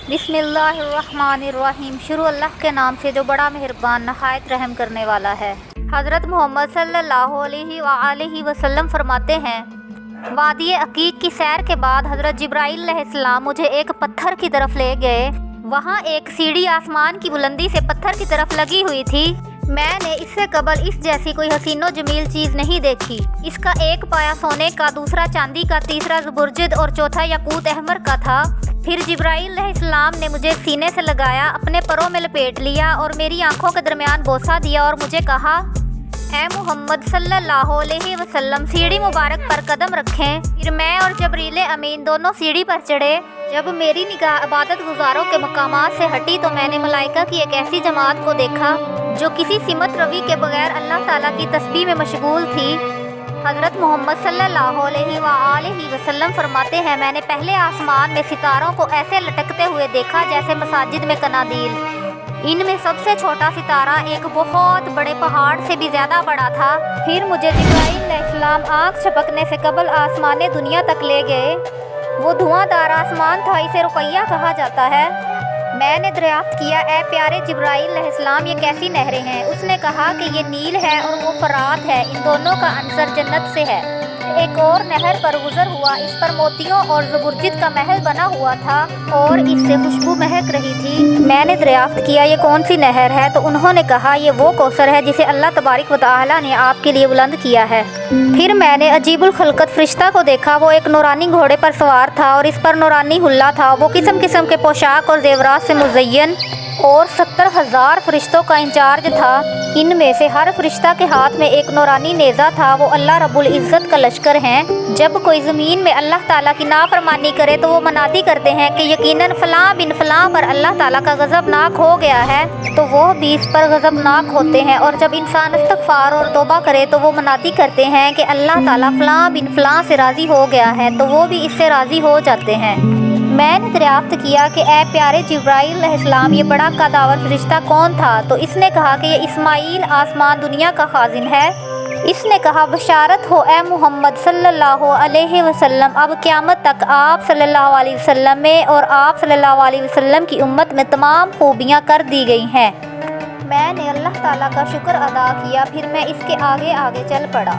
بسم اللہ الرحمن الرحیم۔ شروع اللہ کے نام سے جو بڑا مہربان نہایت رحم کرنے والا ہے۔ حضرت محمد صلی اللہ علیہ وآلہ وسلم فرماتے ہیں، وادی عقیق کی سیر کے بعد حضرت جبرائیل علیہ السلام مجھے ایک پتھر کی طرف لے گئے۔ وہاں ایک سیڑھی آسمان کی بلندی سے پتھر کی طرف لگی ہوئی تھی۔ میں نے اس سے قبل اس جیسی کوئی حسین و جمیل چیز نہیں دیکھی۔ اس کا ایک پایا سونے کا، دوسرا چاندی کا، تیسرا زبرجد اور چوتھا یاقوت احمر کا تھا۔ پھر جبرائیل علیہ السلام نے مجھے سینے سے لگایا، اپنے پروں میں لپیٹ لیا اور میری آنکھوں کے درمیان بوسہ دیا اور مجھے کہا، اے محمد صلی اللہ علیہ وسلم، سیڑھی مبارک پر قدم رکھیں۔ پھر میں اور جبریل امین دونوں سیڑھی پر چڑھے۔ جب میری نگاہ عبادت گزاروں کے مقامات سے ہٹی تو میں نے ملائکہ کی ایک ایسی جماعت کو دیکھا جو کسی سمت روی کے بغیر اللہ تعالیٰ کی تسبیح میں مشغول تھی۔ حضرت محمد صلی اللہ علیہ وآلہ وسلم فرماتے ہیں، میں نے پہلے آسمان میں ستاروں کو ایسے لٹکتے ہوئے دیکھا جیسے مساجد میں قنادیل۔ ان میں سب سے چھوٹا ستارہ ایک بہت بڑے پہاڑ سے بھی زیادہ بڑا تھا۔ پھر مجھے جبرائیل علیہ السلام آنکھ جھپکنے سے قبل آسمان دنیا تک لے گئے۔ وہ دھواں دار آسمان تھا، اسے رقیہ کہا جاتا ہے۔ میں نے دریافت کیا، اے پیارے جبرائیل علیہ السلام، یہ کیسی نہریں ہیں؟ اس نے کہا کہ یہ نیل ہے اور وہ فرات ہے، ان دونوں کا عنصر جنت سے ہے۔ ایک اور نہر پر گزر ہوا، اس پر موتیوں اور زبرجد کا محل بنا ہوا تھا اور اس سے خوشبو مہک رہی تھی۔ میں نے دریافت کیا، یہ کون سی نہر ہے؟ تو انہوں نے کہا، یہ وہ کوثر ہے جسے اللہ تبارک و تعالیٰ نے آپ کے لیے بلند کیا ہے۔ پھر میں نے عجیب الخلقت فرشتہ کو دیکھا۔ وہ ایک نورانی گھوڑے پر سوار تھا اور اس پر نورانی حلہ تھا۔ وہ قسم قسم کے پوشاک اور زیورات سے مزین اور 70,000 فرشتوں کا انچارج تھا۔ ان میں سے ہر فرشتہ کے ہاتھ میں ایک نورانی نیزہ تھا۔ وہ اللہ رب العزت کا لشکر ہیں۔ جب کوئی زمین میں اللہ تعالیٰ کی نافرمانی کرے تو وہ منادی کرتے ہیں کہ یقیناً فلاں بن فلاں پر اللہ تعالیٰ کا غضبناک ہو گیا ہے، تو وہ بھی اس پر غضبناک ہوتے ہیں۔ اور جب انسان استغفار اور توبہ کرے تو وہ منادی کرتے ہیں کہ اللہ تعالیٰ فلاں بن فلاں سے راضی ہو گیا ہے، تو وہ بھی اس سے راضی ہو جاتے ہیں۔ میں نے دریافت کیا کہ اے پیارے جبرائیل علیہ السلام، یہ بڑا قداور فرشتہ کون تھا؟ تو اس نے کہا کہ یہ اسماعیل آسمان دنیا کا خازن ہے۔ اس نے کہا، بشارت ہو اے محمد صلی اللہ علیہ وسلم، اب قیامت تک آپ صلی اللہ علیہ وسلم میں اور آپ صلی اللہ علیہ وسلم کی امت میں تمام خوبیاں کر دی گئی ہیں۔ میں نے اللہ تعالیٰ کا شکر ادا کیا، پھر میں اس کے آگے آگے چل پڑا۔